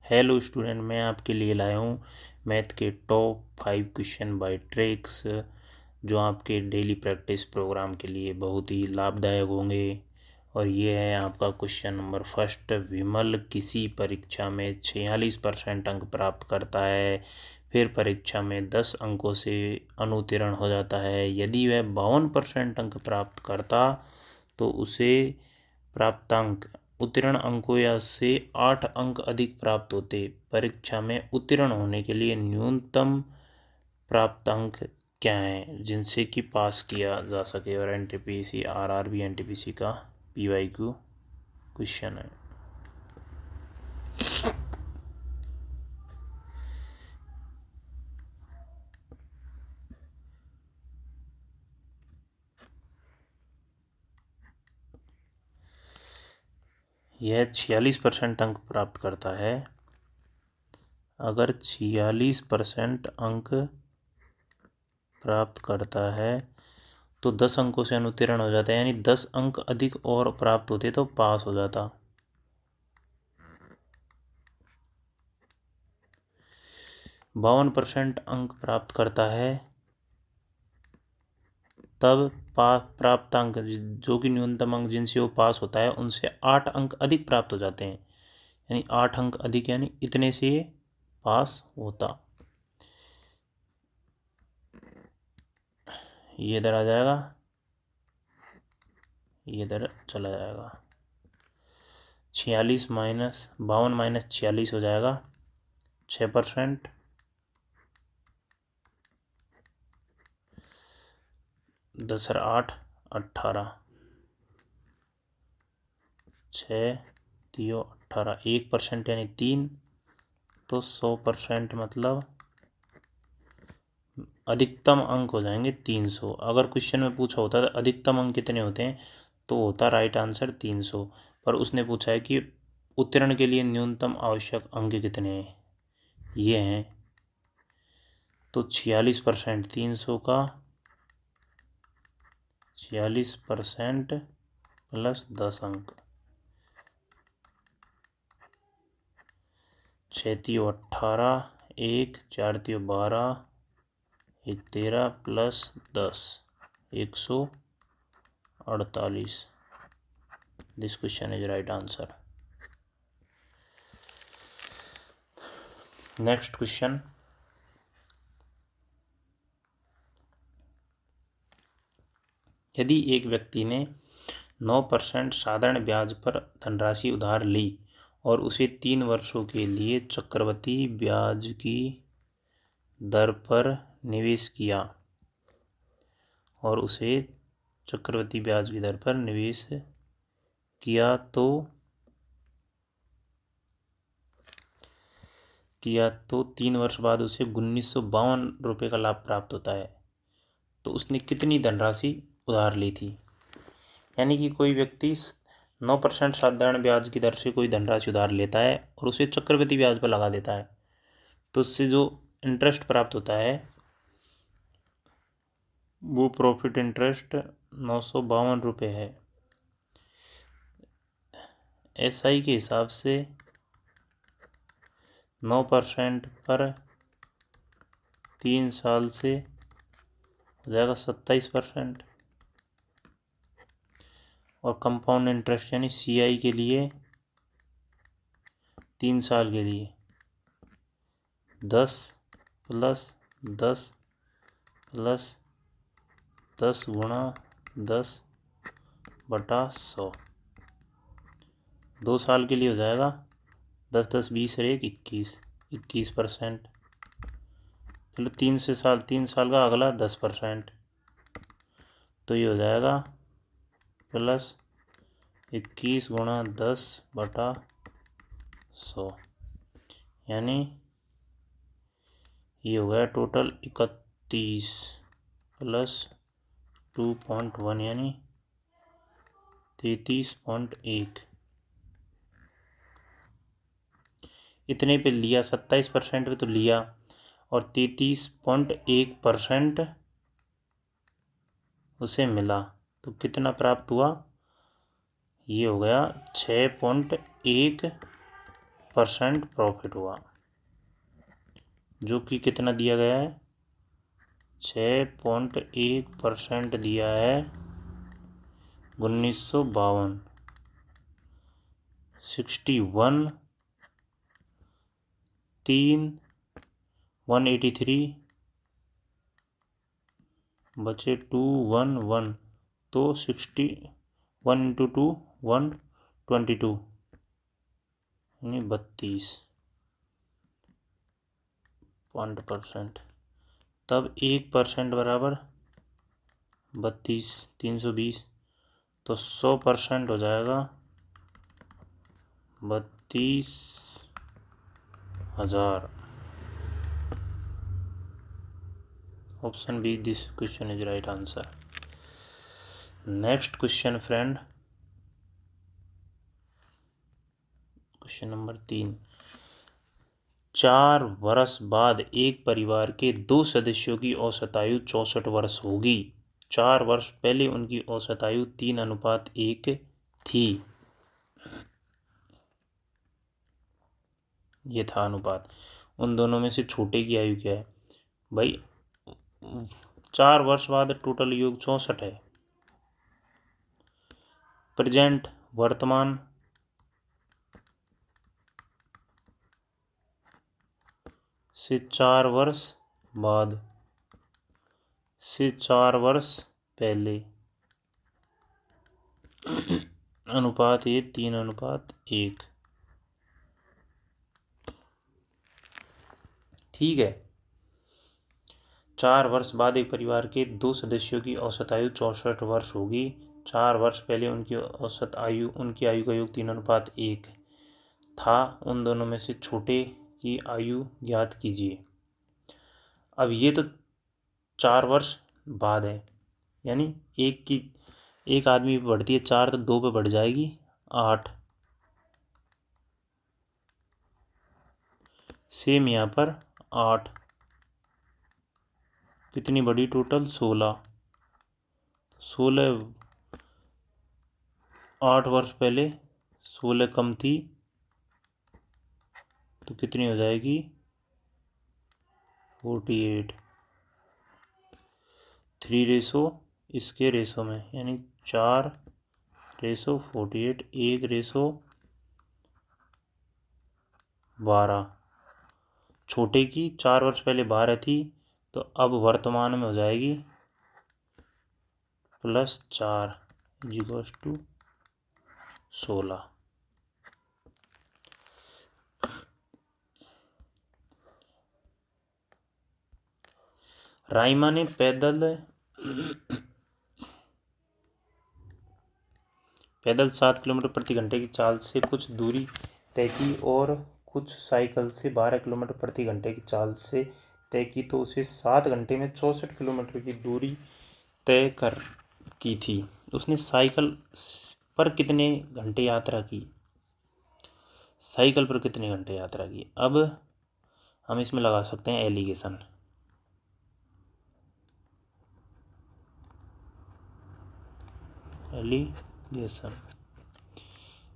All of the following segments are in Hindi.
हेलो स्टूडेंट, मैं आपके लिए लाया हूँ मैथ के टॉप 5 क्वेश्चन बाय ट्रिक्स जो आपके डेली प्रैक्टिस प्रोग्राम के लिए बहुत ही लाभदायक होंगे। और ये है आपका क्वेश्चन नंबर फर्स्ट। विमल किसी परीक्षा में 46% अंक प्राप्त करता है, फिर परीक्षा में 10 अंकों से अनुत्तीर्ण हो जाता है। यदि वह 52% अंक प्राप्त करता तो उसे प्राप्तांक उत्तीर्ण अंकों या से 8 अंक अधिक प्राप्त होते। परीक्षा में उत्तीर्ण होने के लिए न्यूनतम प्राप्तांक क्या है जिनसे कि पास किया जा सके। और एनटीपीसी आरआरबी एनटीपीसी का पीवाईक्यू क्वेश्चन है। यह 46% अंक प्राप्त करता है। अगर 46% अंक प्राप्त करता है तो 10 अंकों से अनुत्तीर्ण हो जाता है, यानी 10 अंक अधिक और प्राप्त होते तो पास हो जाता। 52% अंक प्राप्त करता है तब प्राप्तांक जो कि न्यूनतम अंक जिनसे वो पास होता है उनसे 8 अंक अधिक प्राप्त हो जाते हैं, यानी 8 अंक अधिक, यानी इतने से ये पास होता। ये इधर आ जाएगा, ये इधर चला जाएगा। 46 माइनस 52 माइनस 46 हो जाएगा 6%। 10 और 8 18, 6 3 18, 1% यानी 3, तो 100% मतलब अधिकतम अंक हो जाएंगे 300। अगर क्वेश्चन में पूछा होता है अधिकतम अंक कितने होते हैं तो होता राइट आंसर 300, पर उसने पूछा है कि उत्तीर्ण के लिए न्यूनतम आवश्यक अंक कितने हैं, ये हैं। तो 46% 300 का 46% प्लस 10 अंक, 6 3 18, 1 4 3 12, 1 13 plus 10 148। This question is right answer. Next question. यदि एक व्यक्ति ने 9% साधारण ब्याज पर धनराशि उधार ली और उसे 3 वर्षों के लिए चक्रवृद्धि ब्याज की दर पर निवेश किया और उसे चक्रवृद्धि ब्याज की दर पर निवेश किया तो 3 वर्ष बाद उसे 1952 रुपये का लाभ प्राप्त होता है, तो उसने कितनी धनराशि उधार ली थी। यानी कि कोई व्यक्ति 9% साधारण ब्याज की दर से कोई धनराशि उधार लेता है और उसे चक्रवृद्धि ब्याज पर लगा देता है, तो उससे जो इंटरेस्ट प्राप्त होता है वो प्रॉफिट इंटरेस्ट 952 रुपये है। एसआई के हिसाब से 9% पर 3 साल से हो जाएगा 27%। और कंपाउंड इंटरेस्ट यानी सीआई के लिए 3 साल के लिए 10 प्लस 10 प्लस 10 गुणा 10/100, 2 साल के लिए हो जाएगा 10 10 20 और 1 21%। चलो 3 साल का अगला 10%, तो ये हो जाएगा प्लस 21 गुणा 10/100, यानी ये हो गया टोटल 31 प्लस 2.1 यानी 33.1। इतने पे लिया, 27% पे तो लिया और 33.1% उसे मिला, तो कितना प्राप्त हुआ, ये हो गया 6.1 परसेंट प्रॉफिट हुआ, जो कि कितना दिया गया है, 6.1% दिया है 1952, 61, 3, 183 बचे 211, तो 61 इंटू 2 122 यानी 32%। तब 1% बराबर 32, 320, तो 100% हो जाएगा 32,000। Option B, this question is right answer. Next question friend, question number 3। 4 वर्ष बाद एक परिवार के 2 सदस्यों की औसत आयु 64 वर्ष होगी। 4 वर्ष पहले उनकी औसत आयु 3:1 थी। ये था अनुपात। उन दोनों में से छोटे की आयु क्या है भाई? 4 वर्ष बाद टोटल योग 64 है। प्रेजेंट वर्तमान से 4 वर्ष बाद से 4 वर्ष पहले, अनुपात ये 3:1। ठीक है। 4 वर्ष बाद एक परिवार के 2 सदस्यों की औसत आयु 64 वर्ष होगी। 4 वर्ष पहले उनकी आयु का योग 3:1 था। उन दोनों में से छोटे की आयु ज्ञात कीजिए। अब ये तो 4 वर्ष बाद है, यानी एक आदमी पे बढ़ती है 4, तो 2 पे बढ़ जाएगी 8। सेम यहाँ पर 8, कितनी बड़ी टोटल 16। 8 वर्ष पहले 16 कम थी, तो कितनी हो जाएगी 48। 3 रेशो इसके रेशो में, यानी 4:48, 1:12। छोटे की 4 वर्ष पहले 12 थी, तो अब वर्तमान में हो जाएगी +4 = 16। राइमा ने पैदल 7 किलोमीटर प्रति घंटे की चाल से कुछ दूरी तय की और कुछ साइकिल से 12 किलोमीटर प्रति घंटे की चाल से तय की, तो उसे 7 घंटे में 64 किलोमीटर की दूरी तय की थी। उसने साइकिल पर कितने घंटे यात्रा की? साइकिल पर कितने घंटे यात्रा की? अब हम इसमें लगा सकते हैं एलिगेशन।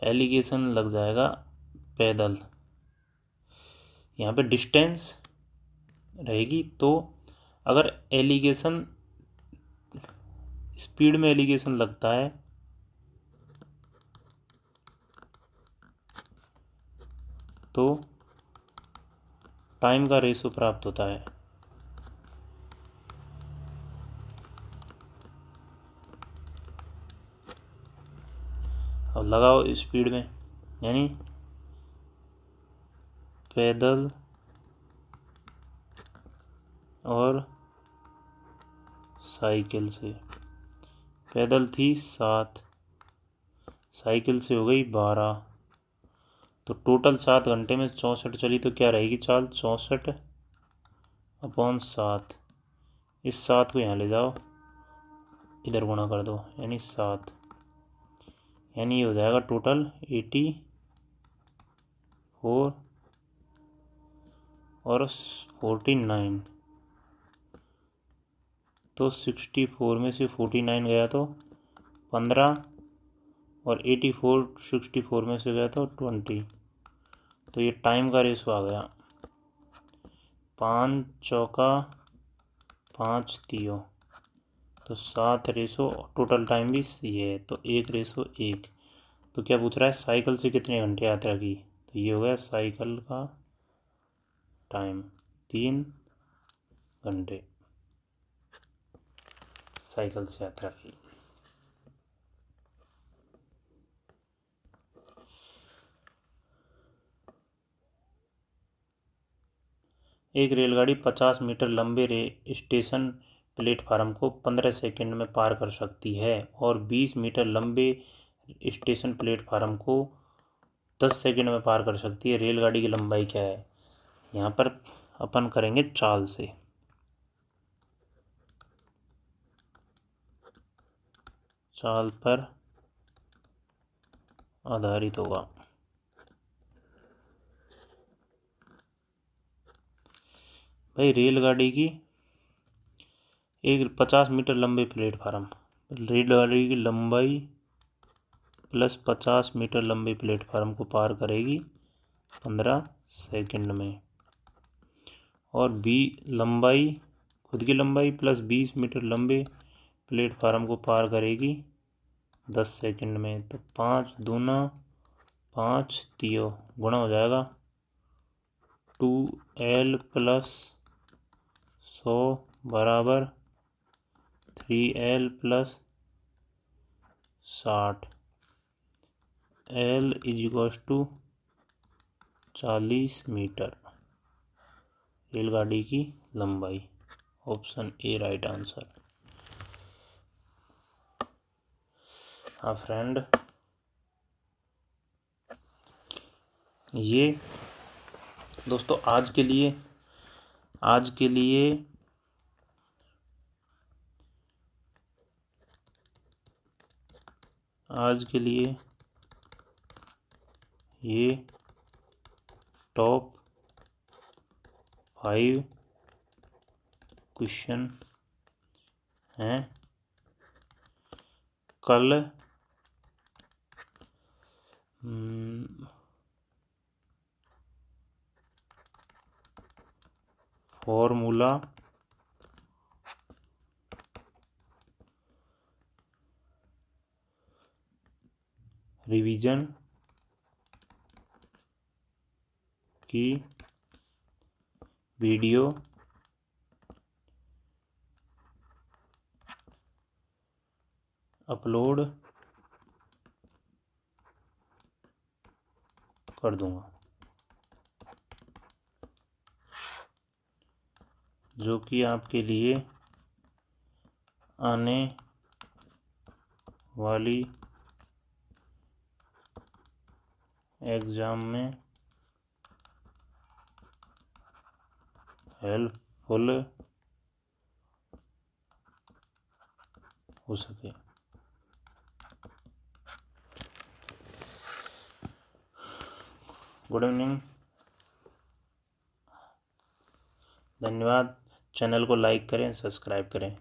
एलिगेशन लग जाएगा पैदल। यहाँ पे डिस्टेंस रहेगी, तो अगर एलिगेशन स्पीड में एलिगेशन लगता है तो टाइम का रेशो प्राप्त होता है। अब लगाओ स्पीड में, यानी पैदल और साइकिल से। पैदल थी 7, साइकिल से हो गई 12, तो टोटल 7 घंटे में 64 चली, तो क्या रहेगी चाल? 64/7। इस 7 को यहाँ ले जाओ, इधर गुणा कर दो, यानी 7, यानी ये हो जाएगा टोटल 84 और 49। तो 64 में से 49 गया तो 15, और 84 64 में से गया तो 20, तो तो ये टाइम का रेशो आ गया 5 चौका 5 तियो, तो 7 रेशो, टोटल टाइम भी ये है तो 1:1। तो क्या पूछ रहा है, साइकिल से कितने घंटे यात्रा की, तो ये हो गया साइकिल का टाइम 3 घंटे साइकिल से यात्रा की। एक रेलगाड़ी 50 मीटर लंबे स्टेशन प्लेटफार्म को 15 सेकंड में पार कर सकती है और 20 मीटर लंबे स्टेशन प्लेटफार्म को 10 सेकंड में पार कर सकती है। रेलगाड़ी की लंबाई क्या है। यहाँ पर अपन करेंगे चाल से, चाल पर आधारित होगा। भाई रेलगाड़ी की एक 50 मीटर लंबे प्लेटफार्म, रेलगाड़ी की लंबाई प्लस 50 मीटर लंबे प्लेटफार्म को पार करेगी 15 सेकंड में, और लंबाई, खुद की लंबाई प्लस 20 मीटर लंबे प्लेटफार्म को पार करेगी 10 सेकंड में। तो 5 दूना 5 तियो गुणा हो जाएगा 2L प्लस 100 बराबर 3L plus 60। L equals to 40 metre रेलगाड़ी की लंबाई। Option A right answer. हाँ फ्रेंड, ये दोस्तों आज के लिए ये टॉप 5 क्वेश्चन हैं। कल फॉर्मूला रिवीजन की वीडियो अपलोड कर दूंगा, जो कि आपके लिए आने वाली एग्ज़ाम में हेल्पफुल हो सके। गुड इवनिंग, धन्यवाद। चैनल को लाइक करें, सब्सक्राइब करें।